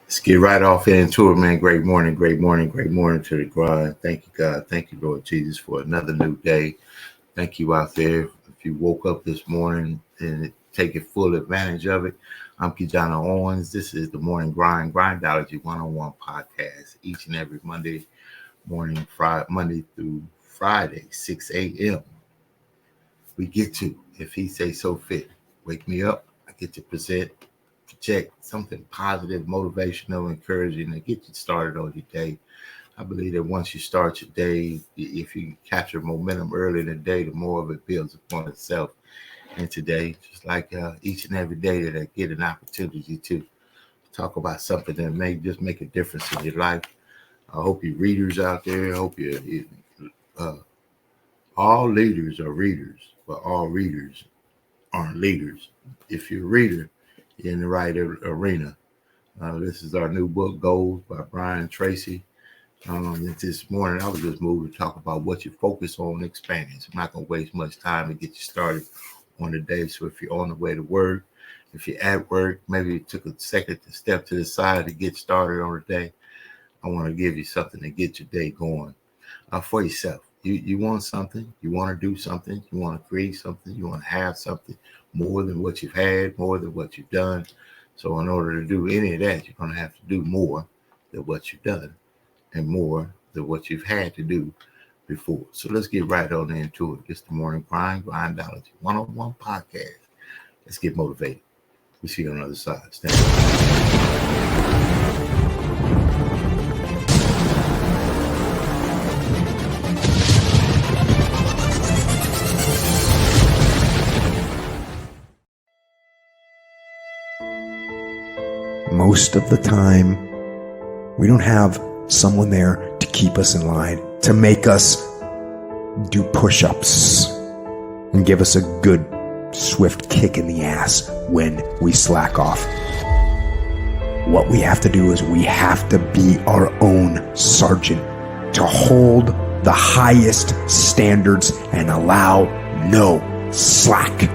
Let's get right off into it, man. Great morning to the grind. Thank you, God. Thank you, Lord Jesus, for another new day. Thank you out there. If you woke up this morning and taking full advantage of it, I'm KeJohnna Owens. This is the Morning Grind Grindology101 Podcast. Each and every Monday morning, Monday through Friday, 6 a.m. We get to, if he say so fit, wake me up. I get to project something positive, motivational, encouraging to get you started on your day. I believe that once you start your day, if you capture momentum early in the day, the more of it builds upon itself. And today, just like each and every day that I get an opportunity to talk about something that may just make a difference in your life. I hope you readers out there. I hope you all leaders are readers, but all readers aren't leaders. If you're a reader, you're in the right arena. This is our new book, Goals by Brian Tracy. This morning, I was just moved to talk about what you focus on expanding. So I'm not going to waste much time to get you started on the day. So if you're on the way to work, if you're at work, maybe you took a second to step to the side to get started on the day, I want to give you something to get your day going for yourself. You want something, you want to do something, you want to create something, you want to have something more than what you've had, more than what you've done. So in order to do any of that, you're going to have to do more than what you've done and more than what you've had to do before. So let's get right on into it. It's the Morning Grind Grindology101 Podcast. Let's get motivated. We'll see you on the other side. Stand up. Most of the time, we don't have someone there to keep us in line, to make us do push-ups and give us a good, swift kick in the ass when we slack off. What we have to do is we have to be our own sergeant, to hold the highest standards and allow no slack.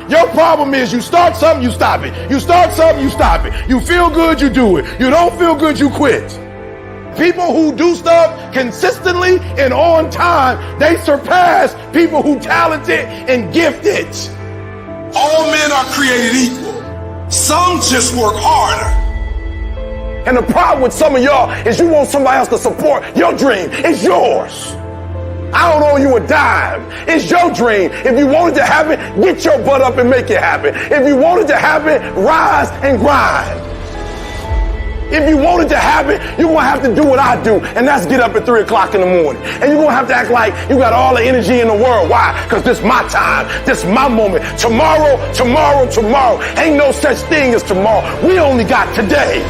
Your problem is you start something, you stop it. You start something, you stop it. You feel good, you do it. You don't feel good, you quit. People who do stuff consistently and on time, they surpass people who talented and gifted. All men are created equal. Some just work harder. And the problem with some of y'all is you want somebody else to support your dream. It's yours. I don't owe you a dime. It's your dream. If you want it to happen, get your butt up and make it happen. If you want it to happen, rise and grind. If you want it to happen, you're going to have to do what I do, and that's get up at 3 o'clock in the morning. And you're going to have to act like you got all the energy in the world. Why? Because this is my time. This is my moment. Tomorrow. Ain't no such thing as tomorrow. We only got today.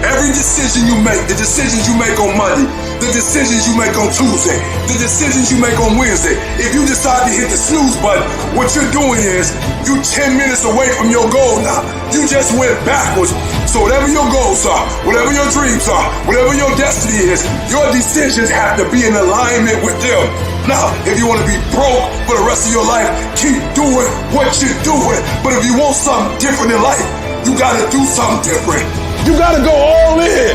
Every decision you make, the decisions you make on Monday, the decisions you make on Tuesday, the decisions you make on Wednesday, if you decide to hit the snooze button, what you're doing is you 10 minutes away from your goal now. You just went backwards. So whatever your goals are, whatever your dreams are, whatever your destiny is, your decisions have to be in alignment with them. Now, if you want to be broke for the rest of your life, keep doing what you're doing. But if you want something different in life, you got to do something different. You got to go all in.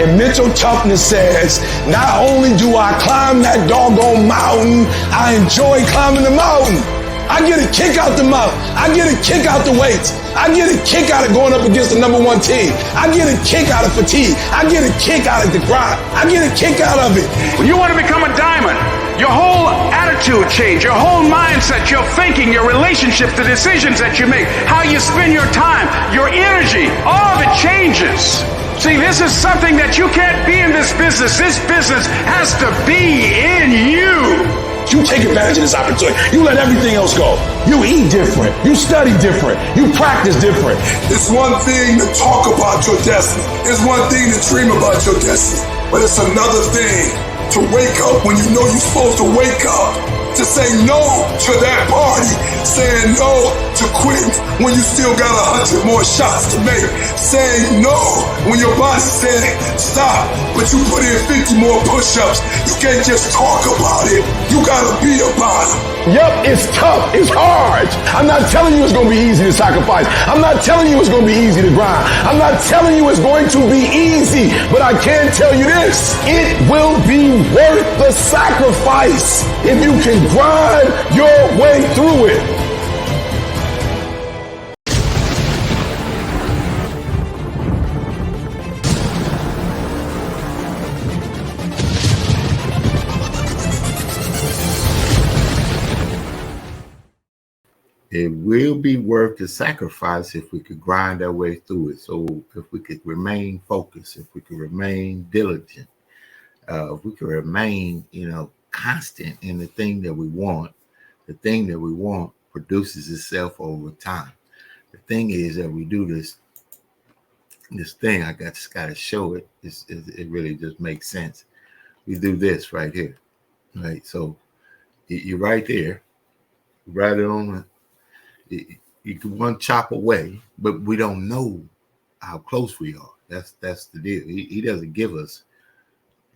And mental toughness says, not only do I climb that doggone mountain, I enjoy climbing the mountain. I get a kick out the mountain. I get a kick out the weights. I get a kick out of going up against the number one team. I get a kick out of fatigue. I get a kick out of the grind. I get a kick out of it. When you want to become a diamond, your whole attitude change, your whole mindset, your thinking, your relationship, the decisions that you make, how you spend your time, your energy, all of it changes. See, this is something that you can't be in this business. This business has to be in you. You take advantage of this opportunity. You let everything else go. You eat different. You study different. You practice different. It's one thing to talk about your destiny. It's one thing to dream about your destiny. But it's another thing to wake up when you know you're supposed to wake up, to say no to that party, saying no to quit when you still got 100 more shots to make. Saying no when your body said stop, but you put in 50 more push-ups. You can't just talk about it. You gotta be about it. Yep, it's tough. It's hard. I'm not telling you it's going to be easy to sacrifice. I'm not telling you it's going to be easy to grind. I'm not telling you it's going to be easy, but I can tell you this. It will be worth the sacrifice if you can grind your way through it. It will be worth the sacrifice if we could grind our way through it. So if we could remain focused, if we could remain diligent, if we could remain, constant in the thing that we want, the thing that we want produces itself over time. The thing is that we do this thing, I just got to show it. It really just makes sense. We do this right here, right? So you're right there, right on. You can one chop away, but we don't know how close we are. That's the deal. He doesn't give us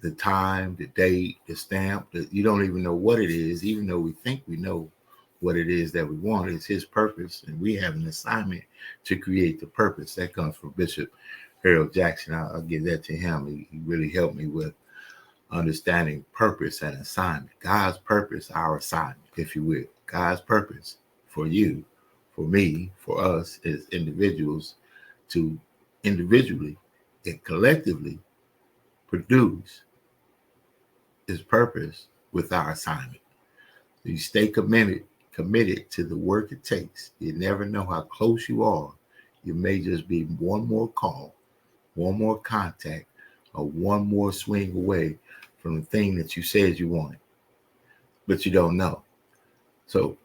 the time, the date, the stamp. You don't even know what it is, even though we think we know what it is that we want. It's his purpose, and we have an assignment to create the purpose. That comes from Bishop Harold Jackson. I'll give that to him. He really helped me with understanding purpose and assignment. God's purpose, our assignment, if you will. God's purpose for you, for me, for us as individuals, to individually and collectively produce his purpose with our assignment. You stay committed to the work it takes. You never know how close you are. You may just be one more call, one more contact, or one more swing away from the thing that you said you wanted, but you don't know. So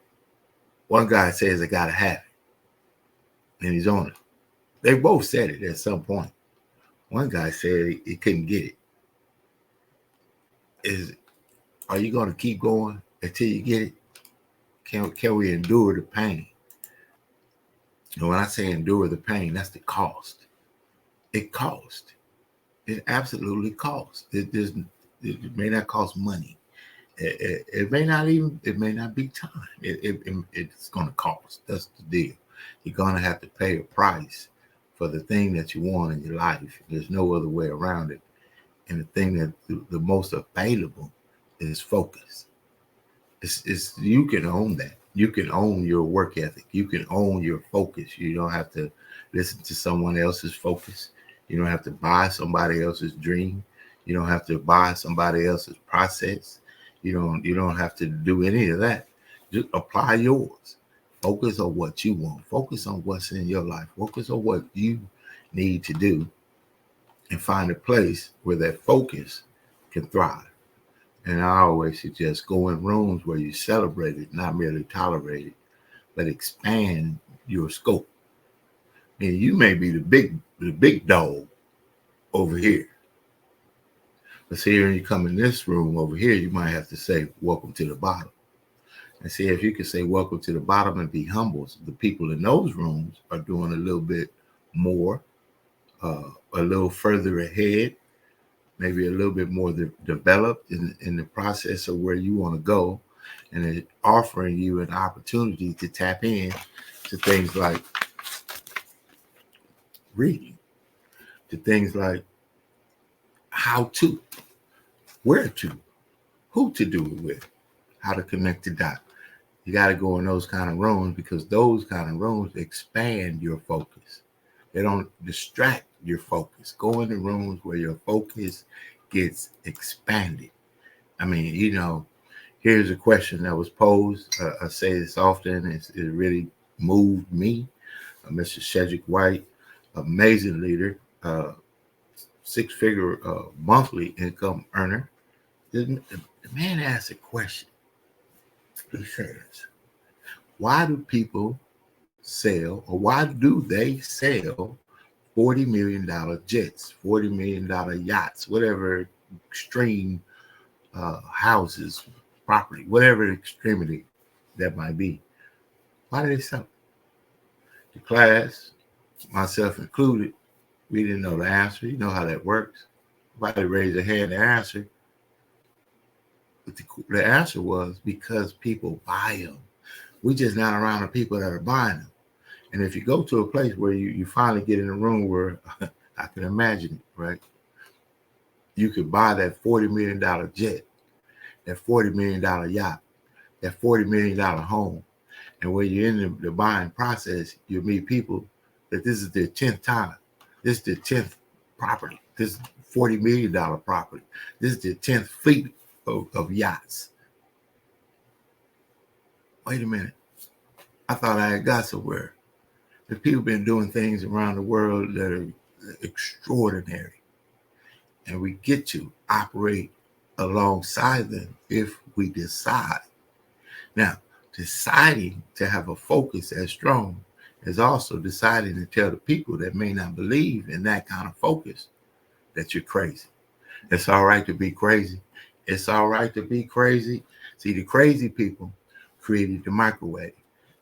one guy says, I gotta have it, and he's on it. They both said it at some point. One guy said he couldn't get it. Are you going to keep going until you get it? Can we endure the pain? And when I say endure the pain, that's the cost. It costs. It absolutely costs. It may not cost money. It may not be time. It's going to cost. That's the deal. You're going to have to pay a price for the thing that you want in your life. There's no other way around it. And the thing that the most available is focus. It's you can own that. You can own your work ethic. You can own your focus. You don't have to listen to someone else's focus. You don't have to buy somebody else's dream. You don't have to buy somebody else's process. You don't have to do any of that. Just apply yours. Focus on what you want. Focus on what's in your life. Focus on what you need to do, and find a place where that focus can thrive. And I always suggest go in rooms where you celebrate it, not merely tolerate it, but expand your scope. I mean, you may be the big dog over here. But see, when you come in this room over here, you might have to say, welcome to the bottom. And see, if you can say welcome to the bottom and be humble, so the people in those rooms are doing a little bit more, a little further ahead, maybe a little bit more developed in the process of where you want to go, and it offering you an opportunity to tap in to things like reading, to things like how to, where to, who to do it with, how to connect the dots. You got to go in those kind of rooms, because those kind of rooms expand your focus. They don't distract your focus. Go in the rooms where your focus gets expanded. I mean, here's a question that was posed. I say this often. It really moved me. Mr. Cedric White, amazing leader, six-figure monthly income earner. The man asked a question. He says, why do people sell, or why do they sell $40 million jets, $40 million yachts, whatever extreme houses, property, whatever extremity that might be? Why do they sell it? the class, myself included, we didn't know the answer. You know how that works. Nobody raised their hand to answer. But the answer was because people buy them. We just not around the people that are buying them. And if you go to a place where you finally get in a room where I can imagine it, right? You could buy that $40 million jet, that $40 million yacht, that $40 million home. And when you're in the buying process, you'll meet people that this is their 10th time. This is their 10th property. This is $40 million property. This is their 10th fleet of yachts. Wait a minute. I thought I had got somewhere. The people been doing things around the world that are extraordinary. And we get to operate alongside them if we decide. Now, deciding to have a focus as strong is also deciding to tell the people that may not believe in that kind of focus that you're crazy. It's all right to be crazy. It's all right to be crazy. See, the crazy people created the microwave.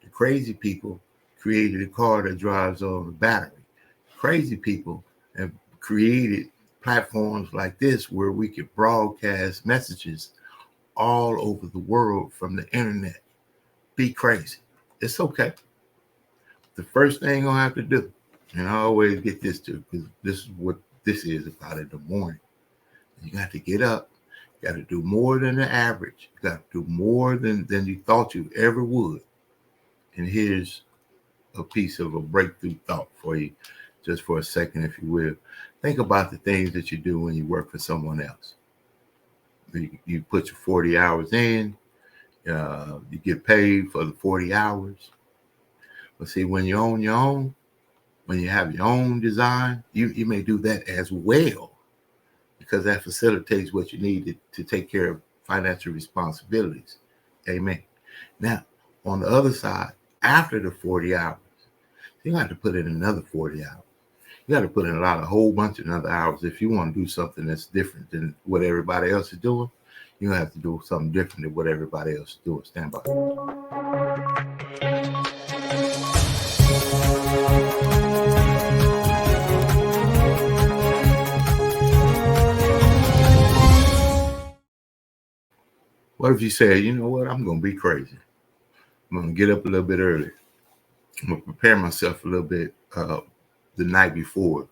The crazy people created a car that drives on a battery. Crazy people have created platforms like this where we could broadcast messages all over the world from the internet. Be crazy. It's okay. The first thing you're gonna have to do, and I always get this too, because this is what this is about in the morning. You got to get up. You got to do more than the average. You got to do more than you thought you ever would. And here's a piece of a breakthrough thought for you, just for a second, if you will. Think about the things that you do when you work for someone else. You put your 40 hours in. You get paid for the 40 hours. But see, when you own your own, when you have your own design, you may do that as well, because that facilitates what you need to take care of financial responsibilities. Amen. Now, on the other side, after the 40 hours, you got to put in another 40 hours. You got to put in a whole bunch of other hours. If you want to do something that's different than what everybody else is doing, you have to do something different than what everybody else is doing. Stand by. What if you say, you know what, I'm going to be crazy. I'm going to get up a little bit early. I'm going to prepare myself a little bit the night before.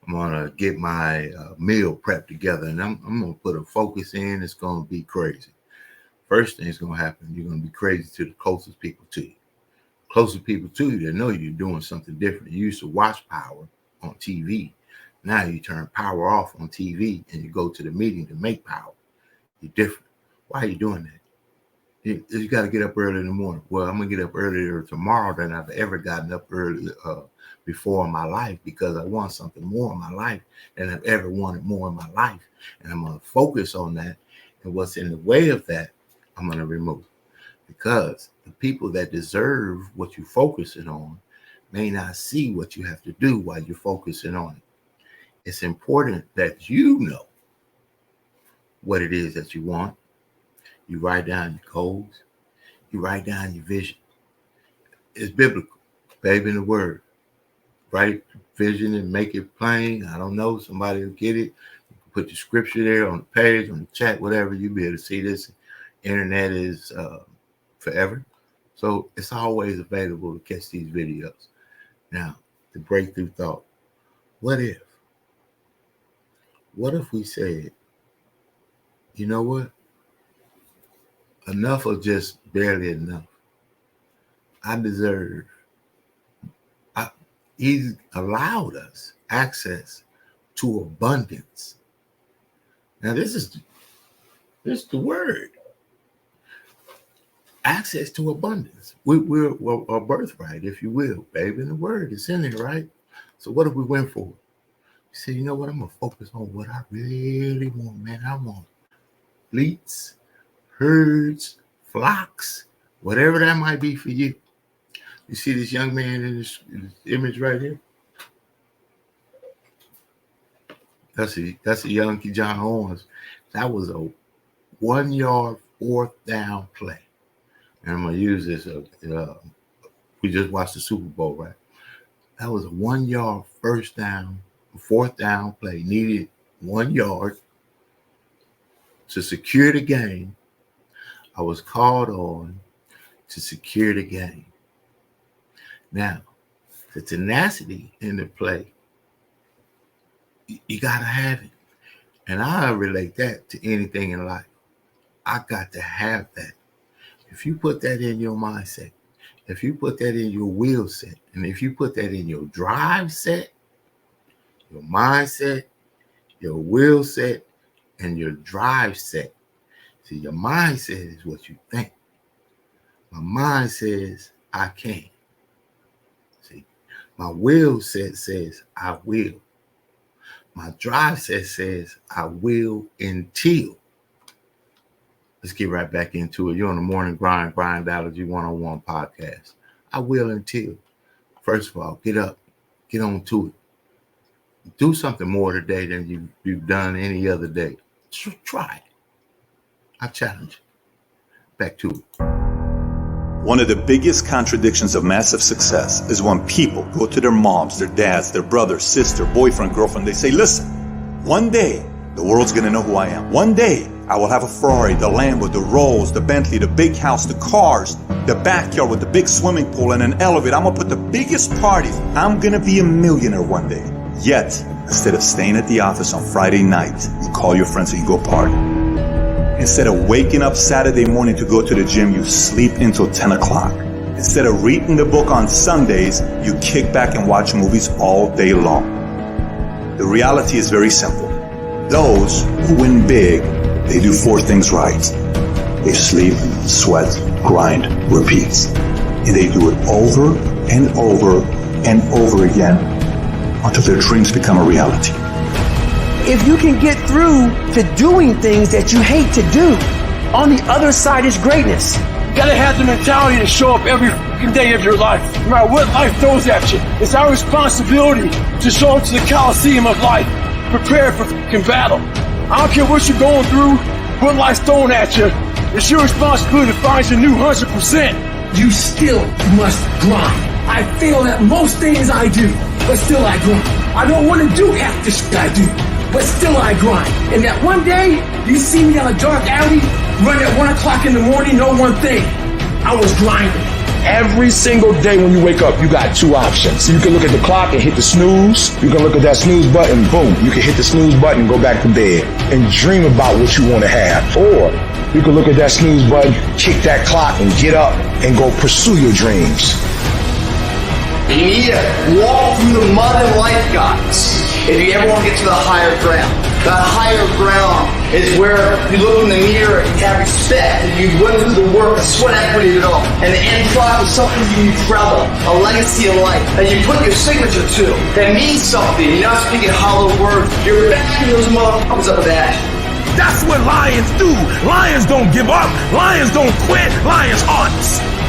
I'm going to get my meal prep together, and I'm going to put a focus in. It's going to be crazy. First thing is going to happen, you're going to be crazy to the closest people to you. Closest people to you that know you're doing something different. You used to watch Power on TV. Now you turn Power off on TV and you go to the meeting to make Power. You're different. Why are you doing that? You got to get up early in the morning. Well, I'm going to get up earlier tomorrow than I've ever gotten up early before in my life, because I want something more in my life than I've ever wanted more in my life. And I'm going to focus on that. And what's in the way of that, I'm going to remove. Because the people that deserve what you're focusing on may not see what you have to do while you're focusing on it. It's important that you know what it is that you want. You write down your goals. You write down your vision. It's biblical, baby, in the word. Write vision and make it plain. I don't know. Somebody will get it. You can put the scripture there on the page, on the chat, whatever. You'll be able to see this. Internet is forever. So it's always available to catch these videos. Now, the breakthrough thought. What if? What if we said, you know what? Enough of just barely enough. He's allowed us access to abundance. Now, this is the word. Access to abundance. We're a birthright, if you will, baby. And the word is in there, right? So what if we went for it? You say, you know what? I'm going to focus on what I really want, man. I want fleets, herds, flocks, whatever that might be for you. You see this young man in this image right here? That's a young KeJohnna Owens. That was a 1 yard, fourth down play. And I'm going to use this. We just watched the Super Bowl, right? That was a 1 yard first down, fourth down play. Needed 1 yard to secure the game. I was called on to secure the game. Now, the tenacity in the play, you got to have it. And I relate that to anything in life. I got to have that. If you put that in your mindset, if you put that in your will set, and if you put that in your drive set, your mindset, your will set, and your drive set. See, your mindset is what you think. My mind says I can. See, my will set says I will. My drive set says I will until. Let's get right back into it. You're on the Morning Grind Grindology101 Podcast. I will until. First of all, get up. Get on to it. Do something more today than you've done any other day. Try it. I challenge you. Back to it. One of the biggest contradictions of massive success is when people go to their moms, their dads, their brother, sister, boyfriend, girlfriend. They say, listen, one day the world's going to know who I am. One day I will have a Ferrari, the Lambo, the Rolls, the Bentley, the big house, the cars, the backyard with the big swimming pool and an elevator. I'm going to put the biggest parties. I'm going to be a millionaire one day. Yet, instead of staying at the office on Friday night, you call your friends and you go party. Instead of waking up Saturday morning to go to the gym, you sleep until 10 o'clock. Instead of reading the book on Sundays, you kick back and watch movies all day long. The reality is very simple. Those who win big, they do 4 things right. They sleep, sweat, grind, repeat. And they do it over and over and over again until their dreams become a reality. If you can get through to doing things that you hate to do, on the other side is greatness. You gotta have the mentality to show up every fucking day of your life, no matter what life throws at you. It's our responsibility to show up to the Coliseum of life, prepared for fucking battle. I don't care what you're going through, what life's throwing at you. It's your responsibility to find your new 100%. You still must grind. I fail at most things I do, but still I grind. I don't want to do half the shit I do, but still I grind. And that one day, you see me on a dark alley, run at 1 o'clock in the morning, know one thing. I was grinding. Every single day when you wake up, you got 2 options. You can look at the clock and hit the snooze. You can look at that snooze button, boom. You can hit the snooze button and go back to bed and dream about what you want to have. Or you can look at that snooze button, kick that clock and get up and go pursue your dreams. You need to walk through the mud and life, guys, if you ever want to get to the higher ground. That higher ground is where you look in the mirror and have respect, and you went through the work, the sweat equity of it all. And the end product is something you travel, a legacy of life that you put your signature to, that means something. You're not speaking hollow words. You're backing those motherfuckers up with that. That's what lions do. Lions don't give up. Lions don't quit. Lions hunt.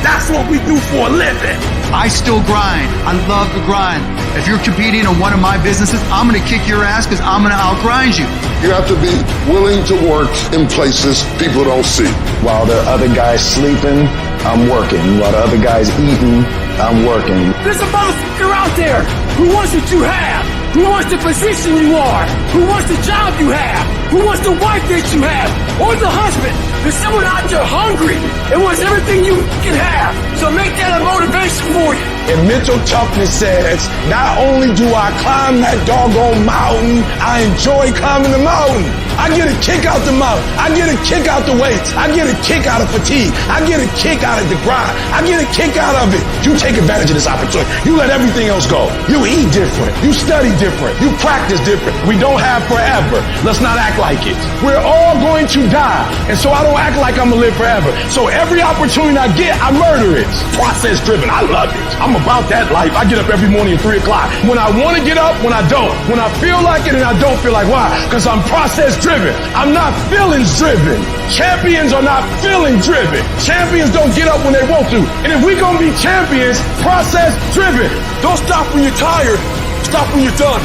That's what we do for a living. I still grind. I love the grind. If you're competing in one of my businesses, I'm going to kick your ass because I'm going to outgrind you. You have to be willing to work in places people don't see. While the other guy's sleeping, I'm working. While the other guy's eating, I'm working. There's a motherfucker out there who wants what you have, who wants the position you are, who wants the job you have, who wants the wife that you have, or the husband. There's someone out there hungry and wants everything you can have. So make that a motivation for you. And mental toughness says, not only do I climb that doggone mountain, I enjoy climbing the mountain. I get a kick out the mountain. I get a kick out the weights. I get a kick out of fatigue. I get a kick out of the grind. I get a kick out of it. You take advantage of this opportunity. You let everything else go. You eat different. You study different. You practice different. We don't have forever. Let's not act like it. We're all going to die. And so I don't act like I'm going to live forever. So every opportunity I get, I murder it. Process driven. I love it. I'm about that life. I get up every morning at 3 o'clock. When I want to get up, when I don't. When I feel like it and I don't feel like, why? Because I'm process driven. I'm not feelings driven. Champions are not feeling driven. Champions don't get up when they want to. And if we're going to be champions, process driven. Don't stop when you're tired. Stop when you're done.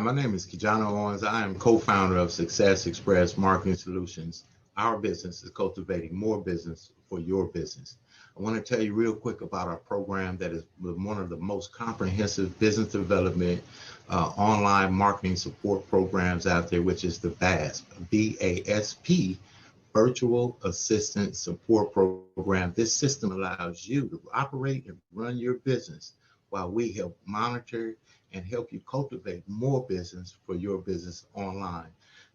my name is KeJohnna Owens. I am co-founder of Success Express Marketing Solutions. Our business is cultivating more business for your business. I want to tell you real quick about our program that is one of the most comprehensive business development online marketing support programs out there, which is the VASP, VASP, Virtual Assistant Support Program. This system allows you to operate and run your business while we help monitor and help you cultivate more business for your business online.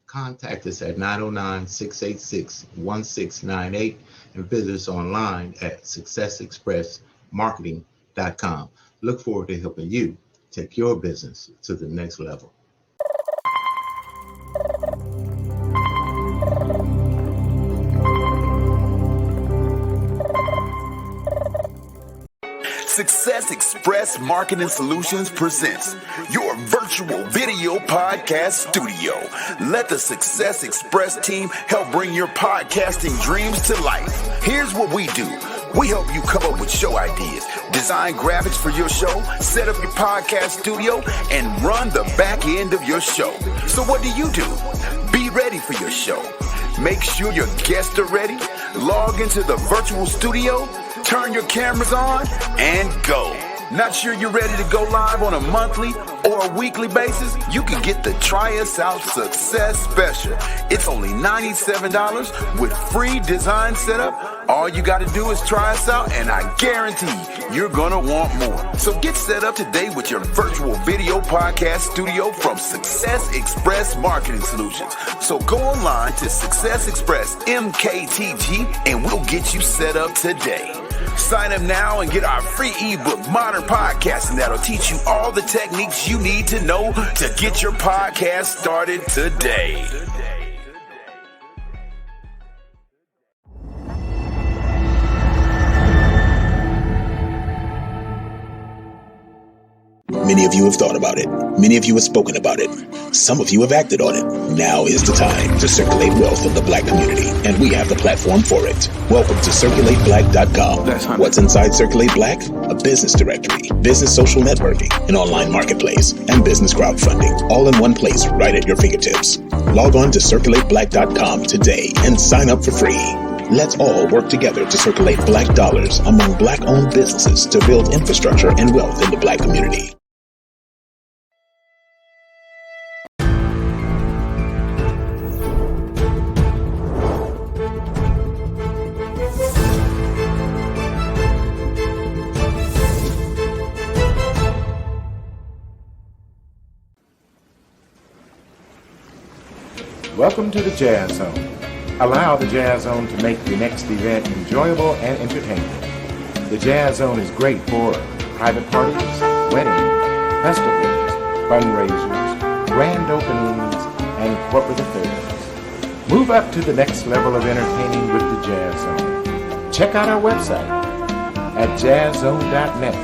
Contact us at 909-686-1698 and visit us online at successexpressmarketing.com. Look forward to helping you take your business to the next level. Success Express Marketing Solutions presents your virtual video podcast studio. Let the Success Express team help bring your podcasting dreams to life. Here's what we do. We help you come up with show ideas, design graphics for your show, set up your podcast studio, and run the back end of your show. So what do? Be ready for your show. Make sure your guests are ready. Log into the virtual studio, turn your cameras on, and go. Not sure you're ready to go live on a monthly or a weekly basis? You can get the Try Us Out Success Special. It's only $97 with free design setup. All you got to do is try us out, and I guarantee you're going to want more. So get set up today with your virtual video podcast studio from Success Express Marketing Solutions. So go online to Success Express MKTG, and we'll get you set up today. Sign up now and get our free ebook, Modern Podcasting, that'll teach you all the techniques you need to know to get your podcast started today. Many of you have thought about it. Many of you have spoken about it. Some of you have acted on it. Now is the time to circulate wealth in the Black community, and we have the platform for it. Welcome to CirculateBlack.com. What's inside Circulate Black? A business directory, business social networking, an online marketplace, and business crowdfunding, all in one place right at your fingertips. Log on to CirculateBlack.com today and sign up for free. Let's all work together to circulate Black dollars among Black-owned businesses to build infrastructure and wealth in the Black community. Welcome to the Jazz Zone. Allow the Jazz Zone to make your next event enjoyable and entertaining. The Jazz Zone is great for private parties, weddings, festivals, fundraisers, grand openings, and corporate affairs. Move up to the next level of entertaining with the Jazz Zone. Check out our website at jazzzone.net.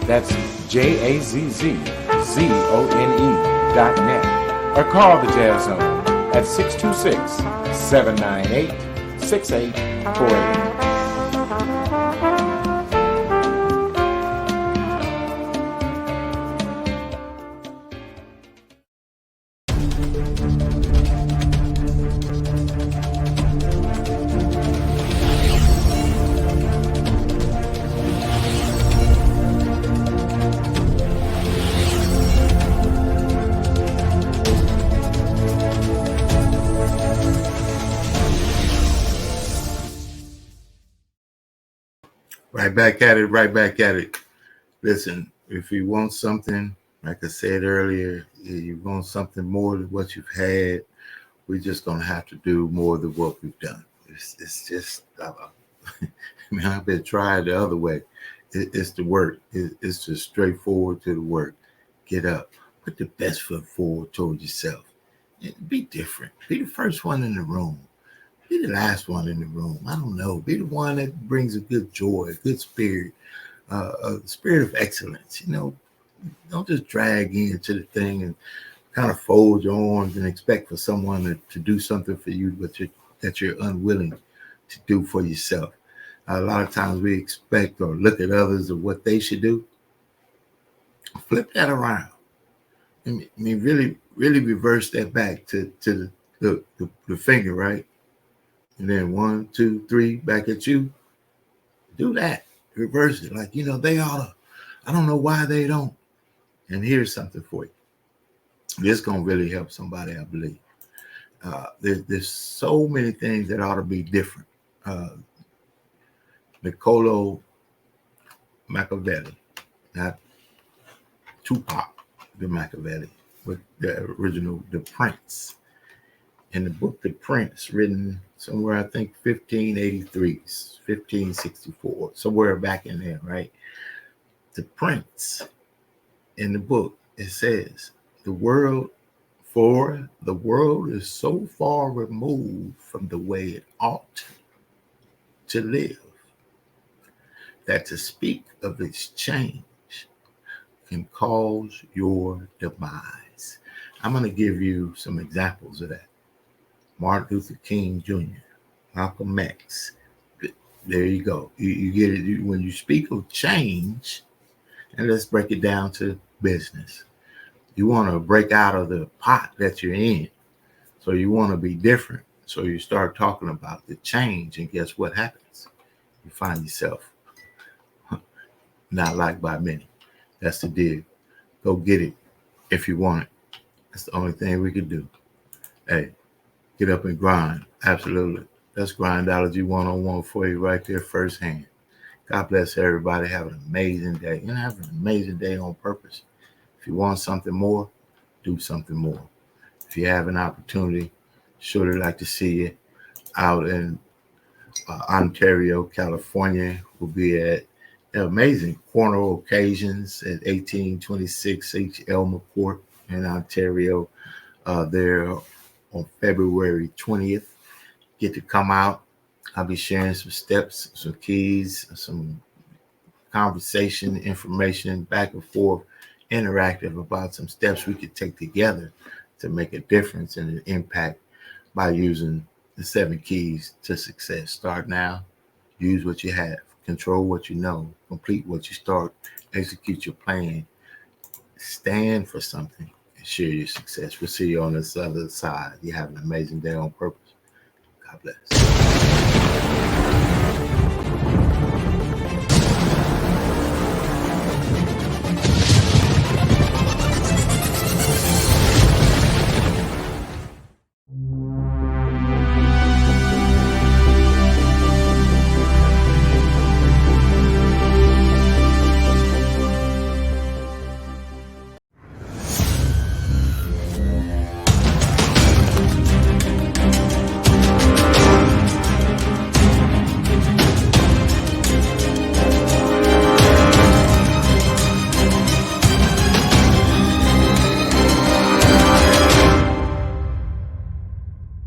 That's JAZZZONE.net. Or call the Jazz Zone at 626-798-6848. Right back at it. Listen, if you want something, like I said earlier, you want something more than what you've had, we're just going to have to do more than what we've done. It's just, I've been trying the other way. It's the work. It's just straightforward to the work. Get up. Put the best foot forward toward yourself. Be different. Be the first one in the room. Be the last one in the room. I don't know. Be the one that brings a good joy, a good spirit, a spirit of excellence. You know, don't just drag into the thing and kind of fold your arms and expect for someone to do something for you, but that you're unwilling to do for yourself. A lot of times we expect or look at others of what they should do. Flip that around. I mean, really reverse that back to the finger, right? And then 1, 2, 3, back at you. Do that. Reverse it. Like, they ought to. I don't know why they don't. And here's something for you. This going to really help somebody, I believe. There's so many things that ought to be different. Niccolo Machiavelli, not Tupac the Machiavelli, but the original, The Prince. In the book, The Prince, written somewhere, I think, 1583, 1564, somewhere back in there, right? The Prince, in the book, it says, the world is so far removed from the way it ought to live that to speak of its change can cause your demise. I'm going to give you some examples of that. Martin Luther King Jr., Malcolm X. There you go. You get it. When you speak of change, and let's break it down to business. You want to break out of the pot that you're in. So you want to be different. So you start talking about the change, and guess what happens? You find yourself not liked by many. That's the deal. Go get it if you want it. That's the only thing we can do. Hey, get up and grind. Absolutely. That's Grindology101 for you right there firsthand. God bless everybody. Have an amazing day. And have an amazing day on purpose. If you want something more, do something more. If you have an opportunity, surely like to see you out in Ontario, California. We'll be at amazing corner occasions at 1826 H. Elmer Court in Ontario there on February 20th. Get to come out. I'll be sharing some steps, some keys, some conversation, information, back and forth, interactive about some steps we could take together to make a difference and an impact by using the 7 keys to success. Start now, use what you have, control what you know, complete what you start, execute your plan, stand for something, and share your success. We'll see you on this other side. You have an amazing day on purpose. God bless.